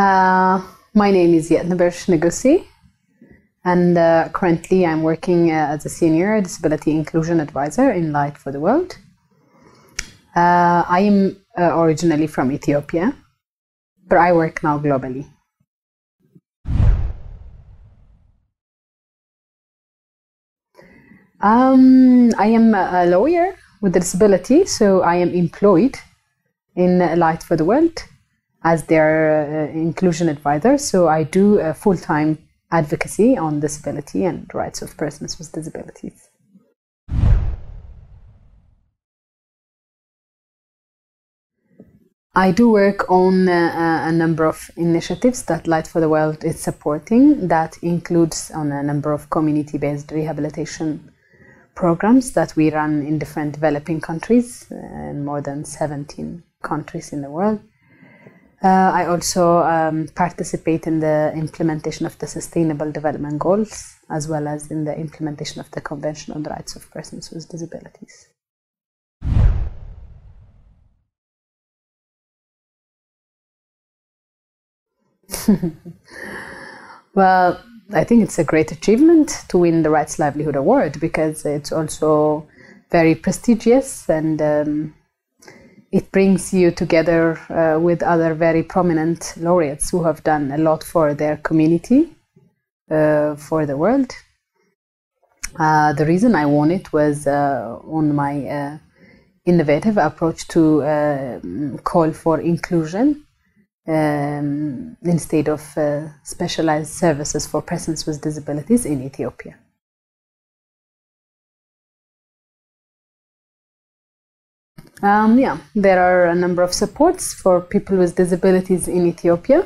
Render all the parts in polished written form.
My name is Yetnebersh Nigussie, and currently I'm working as a Senior Disability Inclusion Advisor in Light for the World. I am originally from Ethiopia, but I work now globally. I am a lawyer with a disability, so I am employed in Light for the World as their inclusion advisor. So I do full-time advocacy on disability and rights of persons with disabilities. I do work on a number of initiatives that Light for the World is supporting. That includes on a number of community-based rehabilitation programs that we run in different developing countries, in more than 17 countries in the world. I also participate in the implementation of the Sustainable Development Goals, as well as in the implementation of the Convention on the Rights of Persons with Disabilities. Well, I think it's a great achievement to win the Right Livelihood Award, because it's also very prestigious, and it brings you together with other very prominent laureates who have done a lot for their community, for the world. The reason I won it was on my innovative approach to call for inclusion instead of specialized services for persons with disabilities in Ethiopia. There are a number of supports for people with disabilities in Ethiopia.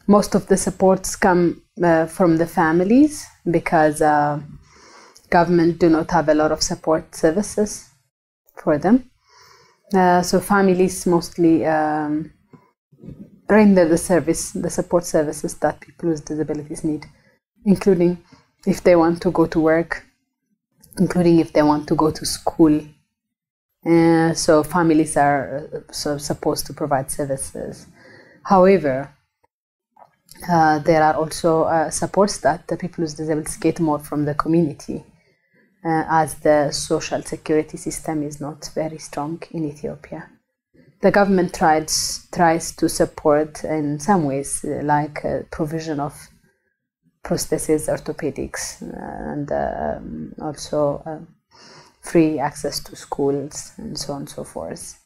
Most of the supports come from the families, because government do not have a lot of support services for them. So families mostly render the support services that people with disabilities need, including if they want to go to work, including if they want to go to school. So families are supposed to provide services. However, there are also supports that the people with disabilities get more from the community, as the social security system is not very strong in Ethiopia. The government tries to support in some ways, like provision of prostheses, orthopedics, and also free access to schools, and so on and so forth.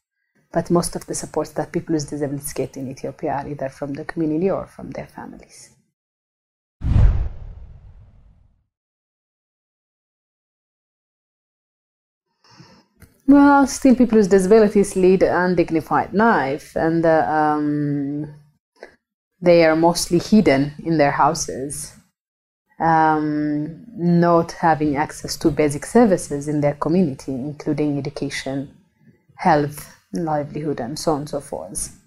But most of the supports that people with disabilities get in Ethiopia are either from the community or from their families. Well, still people with disabilities lead an undignified life, and they are mostly hidden in their houses, not having access to basic services in their community, including education, health, livelihood, and so on and so forth.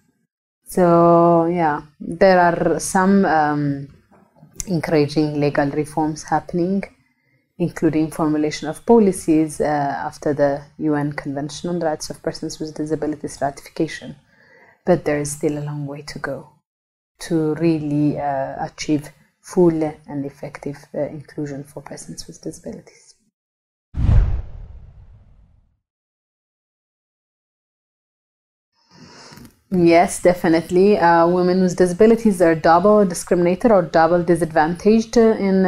So yeah, there are some encouraging legal reforms happening, including formulation of policies after the UN Convention on the Rights of Persons with Disabilities ratification. But there is still a long way to go to really achieve full and effective inclusion for persons with disabilities. Yes, definitely. Women with disabilities are double discriminated or double disadvantaged in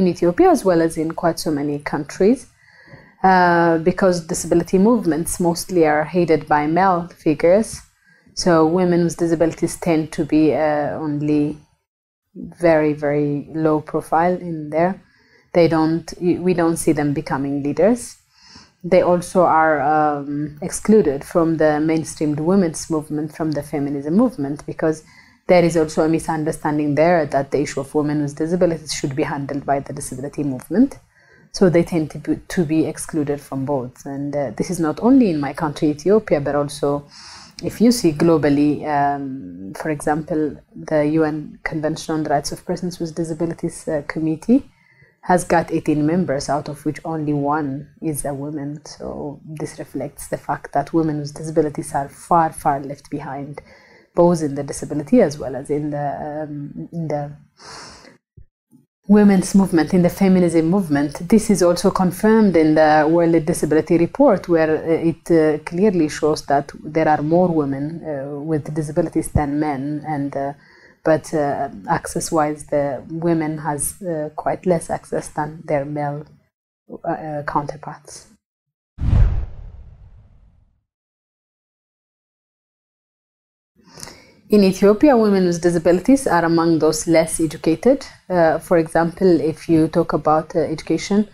Ethiopia, as well as in quite so many countries, because disability movements mostly are headed by male figures. So women with disabilities tend to be only very, very low profile in there. We don't see them becoming leaders. They also are excluded from the mainstreamed women's movement, from the feminism movement, because there is also a misunderstanding there that the issue of women with disabilities should be handled by the disability movement. So they tend to be excluded from both. And this is not only in my country, Ethiopia, but also if you see globally, for example, the UN Convention on the Rights of Persons with Disabilities Committee has got 18 members, out of which only one is a woman. So this reflects the fact that women with disabilities are far, far left behind both in the disability as well as in the women's movement, in the feminism movement. This is also confirmed in the World Disability Report, where it clearly shows that there are more women with disabilities than men, and but access-wise, the women has quite less access than their male counterparts. In Ethiopia, women with disabilities are among those less educated. For example, if you talk about education,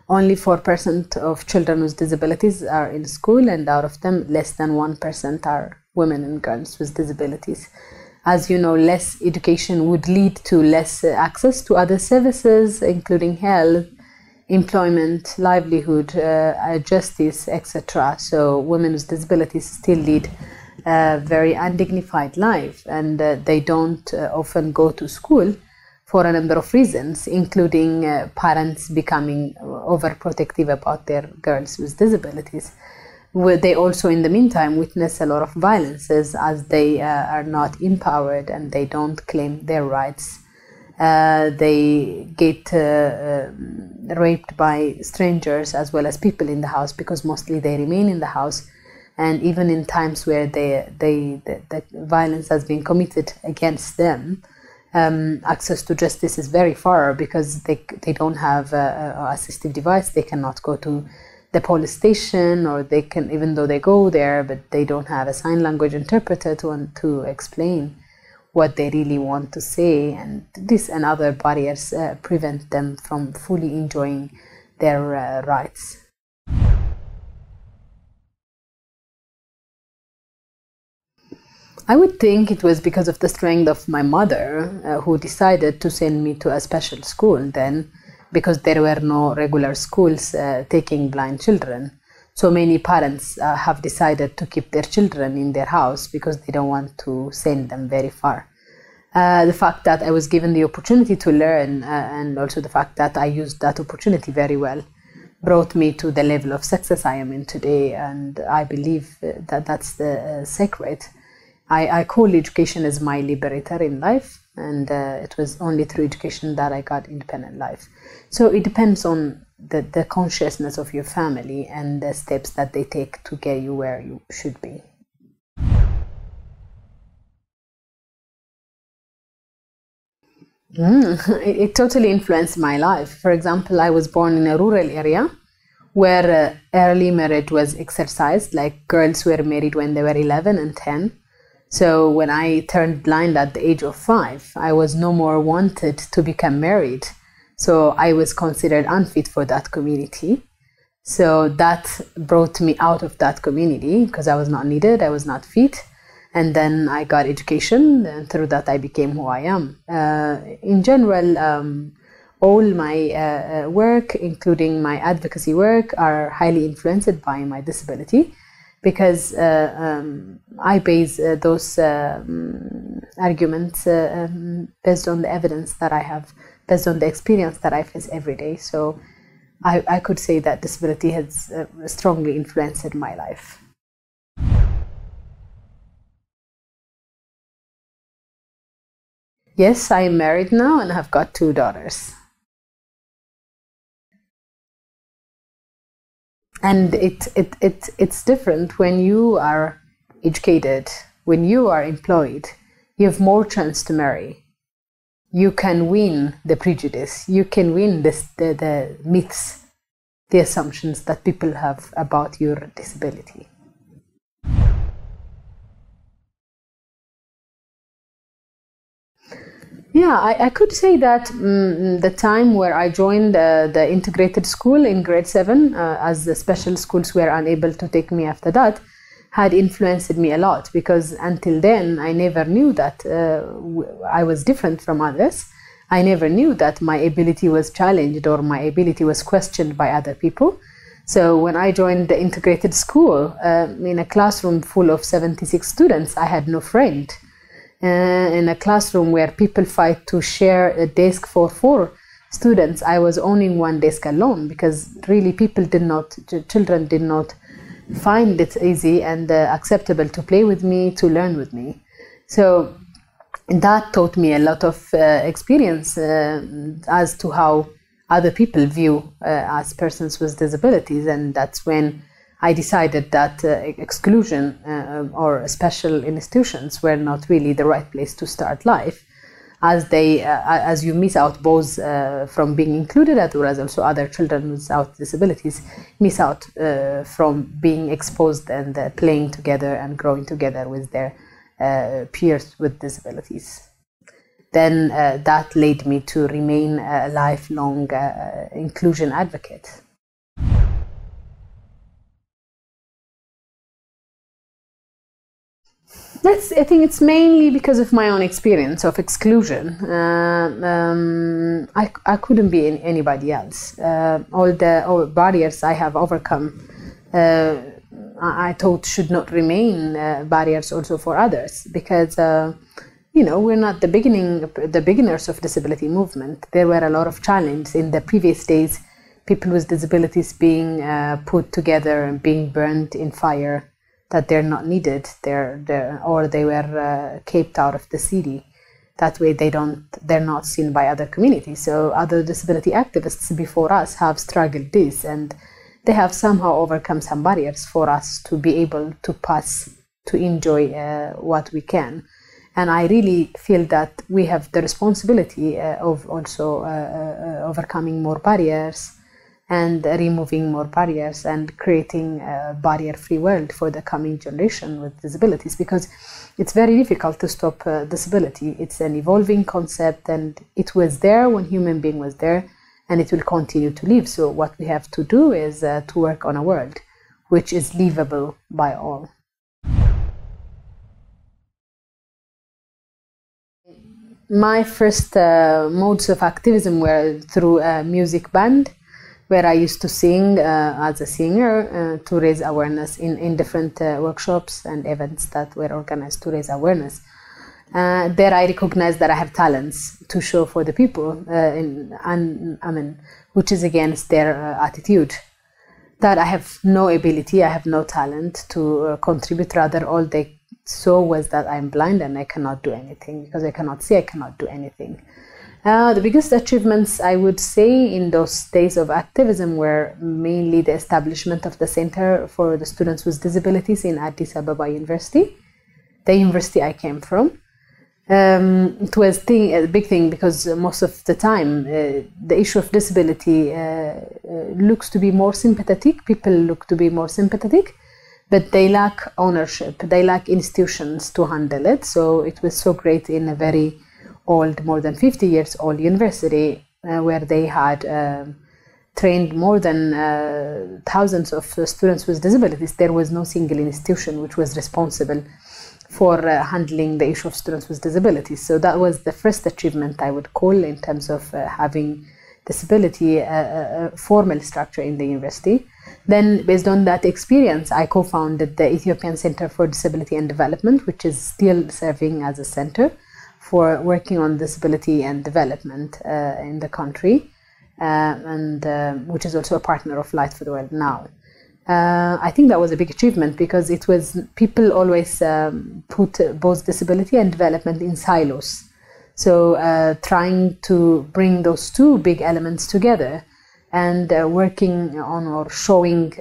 only 4% of children with disabilities are in school, and out of them, less than 1% are women and girls with disabilities. As you know, less education would lead to less access to other services, including health, employment, livelihood, justice, etc. So women with disabilities still lead a very undignified life, and they don't often go to school for a number of reasons, including parents becoming overprotective about their girls with disabilities. They also, in the meantime, witness a lot of violences as they are not empowered and they don't claim their rights. They get raped by strangers as well as people in the house, because mostly they remain in the house. And even in times where the violence has been committed against them, access to justice is very far, because they don't have an assistive device. They cannot go to the police station, or they can, even though they go there, but they don't have a sign language interpreter to explain what they really want to say. And this and other barriers prevent them from fully enjoying their rights. I would think it was because of the strength of my mother, who decided to send me to a special school then, because there were no regular schools taking blind children. So many parents have decided to keep their children in their house because they don't want to send them very far. The fact that I was given the opportunity to learn, and also the fact that I used that opportunity very well, brought me to the level of success I am in today. And I believe that that's the secret. I call education as my liberator in life, and it was only through education that I got independent life. So it depends on the consciousness of your family and the steps that they take to get you where you should be. It totally influenced my life. For example, I was born in a rural area where early marriage was exercised, like girls were married when they were 11 and 10. So when I turned blind at the age of 5, I was no more wanted to become married. So I was considered unfit for that community. So that brought me out of that community because I was not needed, I was not fit. And then I got education, and through that I became who I am. In general, all my work, including my advocacy work, are highly influenced by my disability, because I base those arguments based on the evidence that I have, based on the experience that I face every day. So I could say that disability has strongly influenced my life. Yes, I am married now and have got 2 daughters. And it's different when you are educated, when you are employed, you have more chance to marry. You can win the prejudice, you can win the myths, the assumptions that people have about your disability. Yeah, I could say that the time where I joined the integrated school in grade 7, as the special schools were unable to take me after that, had influenced me a lot, because until then I never knew that I was different from others. I never knew that my ability was challenged or my ability was questioned by other people. So when I joined the integrated school, in a classroom full of 76 students, I had no friend. In a classroom where people fight to share a desk for 4 students, I was owning 1 desk alone, because really children did not find it easy and acceptable to play with me, to learn with me. So that taught me a lot of experience as to how other people view as persons with disabilities, and that's when I decided that exclusion or special institutions were not really the right place to start life, as you miss out both from being included, as well as also other children without disabilities miss out from being exposed and playing together and growing together with their peers with disabilities. Then that led me to remain a lifelong inclusion advocate. I think it's mainly because of my own experience of exclusion. I couldn't be anybody else. All the barriers I have overcome, I thought should not remain barriers also for others, because we're not the beginners of disability movement. There were a lot of challenges in the previous days. People with disabilities being put together and being burned in fire, that they're not needed, or they were kept out of the city. That way they're not seen by other communities. So other disability activists before us have struggled this, and they have somehow overcome some barriers for us to be able to pass, to enjoy what we can. And I really feel that we have the responsibility of also overcoming more barriers and removing more barriers and creating a barrier-free world for the coming generation with disabilities, because it's very difficult to stop disability. It's an evolving concept, and it was there when human being was there, and it will continue to live. So what we have to do is to work on a world which is livable by all. My first modes of activism were through a music band, where I used to sing as a singer to raise awareness in different workshops and events that were organized to raise awareness. There I recognized that I have talents to show for the people, which is against their attitude, that I have no ability, I have no talent to contribute. Rather, all they saw was that I'm blind and I cannot do anything. Because I cannot see, I cannot do anything. The biggest achievements, I would say, in those days of activism were mainly the establishment of the Center for the Students with Disabilities in Addis Ababa University, the university I came from. It was a big thing, because most of the time the issue of disability looks to be more sympathetic. People look to be more sympathetic, but they lack ownership, they lack institutions to handle it. So it was so great in a very old, more than 50 years old university, where they had trained more than thousands of students with disabilities. There was no single institution which was responsible for handling the issue of students with disabilities. So that was the first achievement I would call, in terms of having disability a formal structure in the university. Then, based on that experience, I co-founded the Ethiopian Center for Disability and Development, which is still serving as a center for working on disability and development in the country, and which is also a partner of Light for the World now. I think that was a big achievement, because it was, people always put both disability and development in silos. So trying to bring those two big elements together and working on, or showing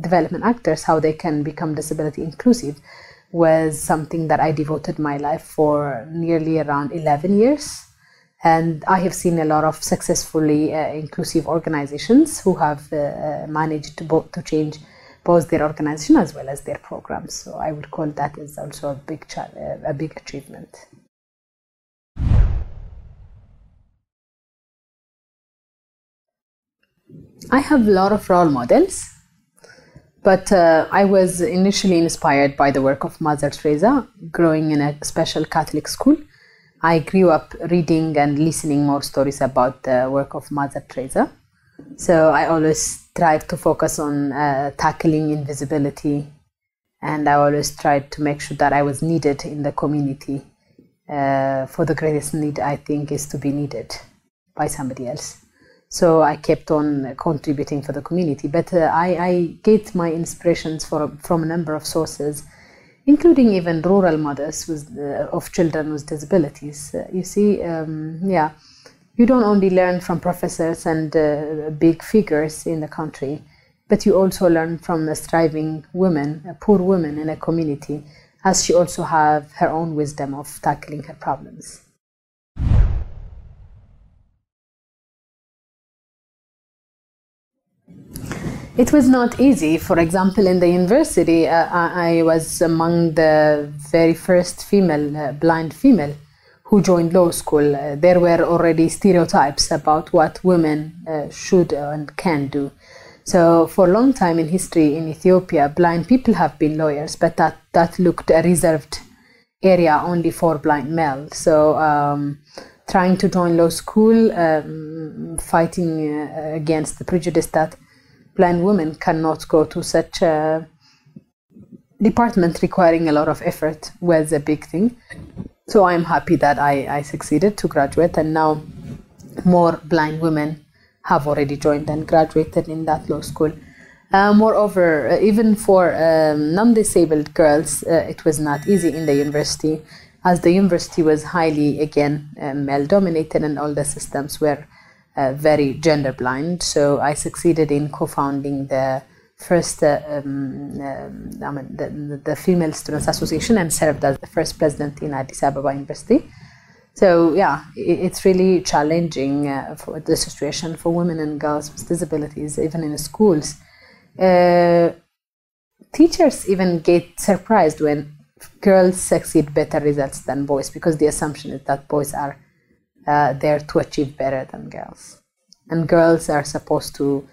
development actors how they can become disability inclusive, was something that I devoted my life for nearly around 11 years. And I have seen a lot of successfully inclusive organizations who have managed to change both their organization as well as their programs. So I would call that as also a big achievement. I have a lot of role models, but I was initially inspired by the work of Mother Teresa. Growing in a special Catholic school, I grew up reading and listening more stories about the work of Mother Teresa. So I always tried to focus on tackling invisibility, and I always tried to make sure that I was needed in the community for the greatest need, I think, is to be needed by somebody else. So I kept on contributing for the community, but I get my inspirations from a number of sources, including even rural mothers of children with disabilities. You see, you don't only learn from professors and big figures in the country, but you also learn from striving women, poor women in a community, as she also have her own wisdom of tackling her problems. It was not easy. For example, in the university, I was among the very first blind female who joined law school. There were already stereotypes about what women should and can do. So for a long time in history in Ethiopia, blind people have been lawyers, but that looked a reserved area only for blind males. So trying to join law school, fighting against the prejudice that blind women cannot go to such a department requiring a lot of effort was a big thing. So I'm happy that I succeeded to graduate, and now more blind women have already joined and graduated in that law school. Moreover, even for non-disabled girls, it was not easy in the university, as the university was highly, again, male-dominated, and all the systems were very gender blind. So I succeeded in co-founding the first the Female Students Association, and served as the first president in Addis Ababa University. So yeah, it's really challenging for the situation for women and girls with disabilities, even in schools. Teachers even get surprised when girls succeed better results than boys, because the assumption is that boys are there to achieve better than girls, and girls are supposed to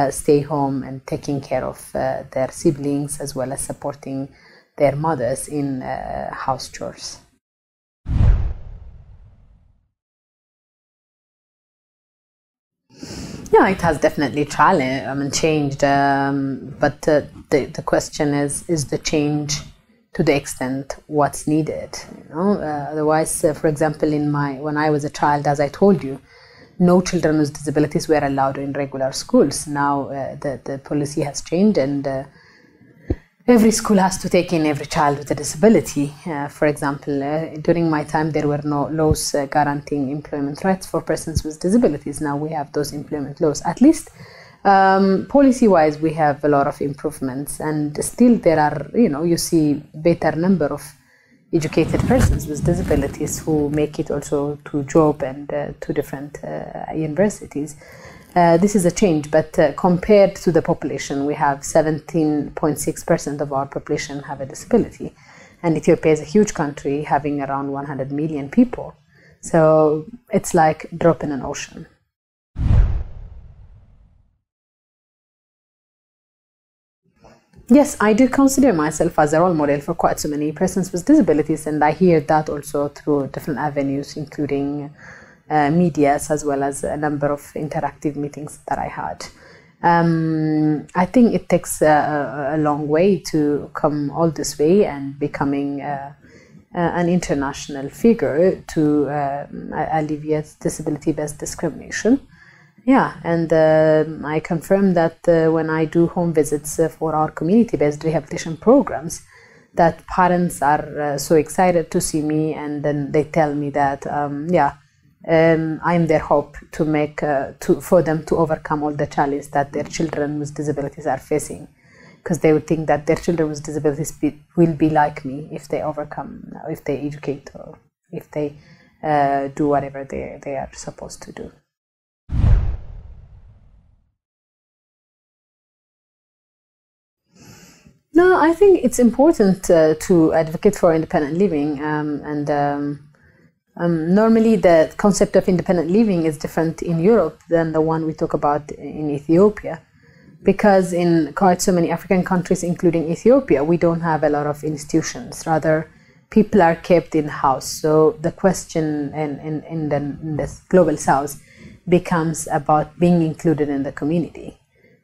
stay home and taking care of their siblings, as well as supporting their mothers in house chores. Yeah, it has definitely changed, but the question is the change to the extent what's needed, otherwise, for example, when I was a child, as I told you, no children with disabilities were allowed in regular schools. Now the policy has changed, and every school has to take in every child with a disability. For example, during my time, there were no laws guaranteeing employment rights for persons with disabilities. Now we have those employment laws. At least policy-wise, we have a lot of improvements, and still there are, you see better number of educated persons with disabilities who make it also to job and to different universities. This is a change, but compared to the population, we have 17.6% of our population have a disability, and Ethiopia is a huge country having around 100 million people. So it's like a drop in an ocean. Yes, I do consider myself as a role model for quite so many persons with disabilities, and I hear that also through different avenues, including medias, as well as a number of interactive meetings that I had. I think it takes a long way to come all this way and becoming an international figure to alleviate disability-based discrimination. Yeah, and I confirm that when I do home visits for our community-based rehabilitation programs, that parents are so excited to see me, and then they tell me that, I'm their hope to make for them to overcome all the challenges that their children with disabilities are facing, because they would think that their children with disabilities will be like me if they overcome, if they educate, or if they do whatever they are supposed to do. No, I think it's important to advocate for independent living, normally the concept of independent living is different in Europe than the one we talk about in Ethiopia, because in quite so many African countries, including Ethiopia, we don't have a lot of institutions. Rather, people are kept in-house. So the question in the global south becomes about being included in the community.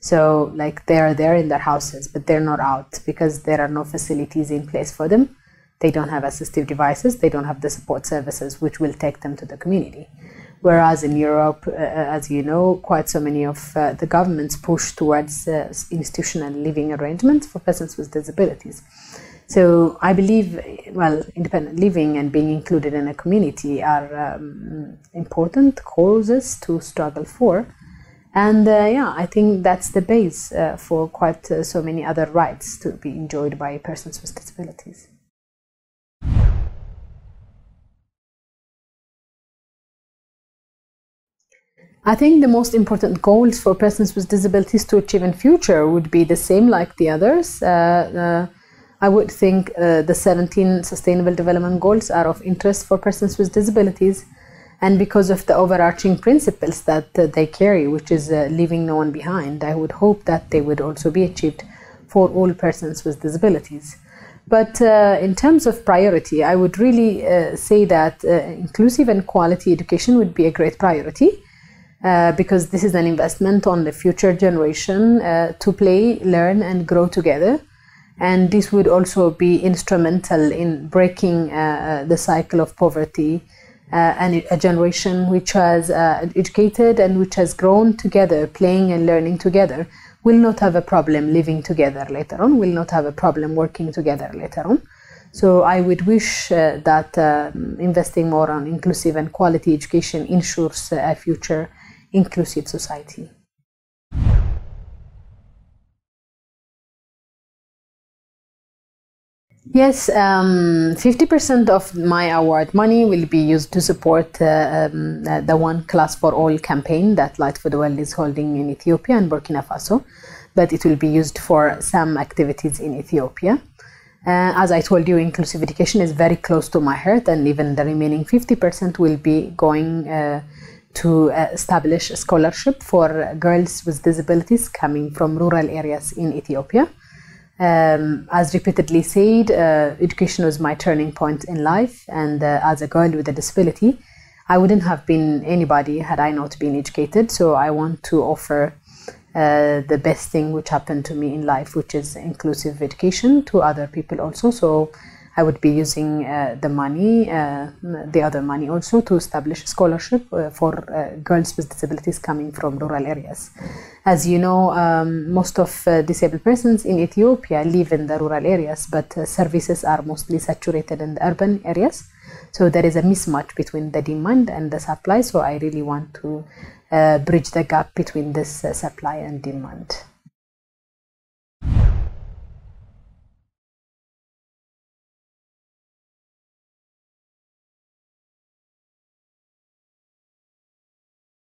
So like they are there in their houses, but they're not out because there are no facilities in place for them. They don't have assistive devices. They don't have the support services which will take them to the community. Whereas in Europe, as you know, quite so many of the governments push towards institutional living arrangements for persons with disabilities. So I believe, well, independent living and being included in a community are important causes to struggle for. And yeah, I think that's the base for quite so many other rights to be enjoyed by persons with disabilities. I think the most important goals for persons with disabilities to achieve in future would be the same like the others. I would think the 17 Sustainable Development Goals are of interest for persons with disabilities, and because of the overarching principles that they carry, which is leaving no one behind, I would hope that they would also be achieved for all persons with disabilities. But in terms of priority, I would really say that inclusive and quality education would be a great priority. Because this is an investment on the future generation to play, learn, and grow together. And this would also be instrumental in breaking the cycle of poverty, and a generation which has educated and which has grown together, playing and learning together, will not have a problem living together later on, will not have a problem working together later on. So I would wish that investing more on inclusive and quality education ensures a future inclusive society. Yes, 50% of my award money will be used to support the One Class for All campaign that Light for the World is holding in Ethiopia and Burkina Faso, but it will be used for some activities in Ethiopia. As I told you, inclusive education is very close to my heart, and even the remaining 50% will be going to establish a scholarship for girls with disabilities coming from rural areas in Ethiopia. As repeatedly said, education was my turning point in life, and as a girl with a disability, I wouldn't have been anybody had I not been educated. So I want to offer the best thing which happened to me in life, which is inclusive education, to other people also. So I would be using the money, the other money also, to establish a scholarship for girls with disabilities coming from rural areas. As you know, most of disabled persons in Ethiopia live in the rural areas, but services are mostly saturated in the urban areas. So there is a mismatch between the demand and the supply. So I really want to bridge the gap between this supply and demand.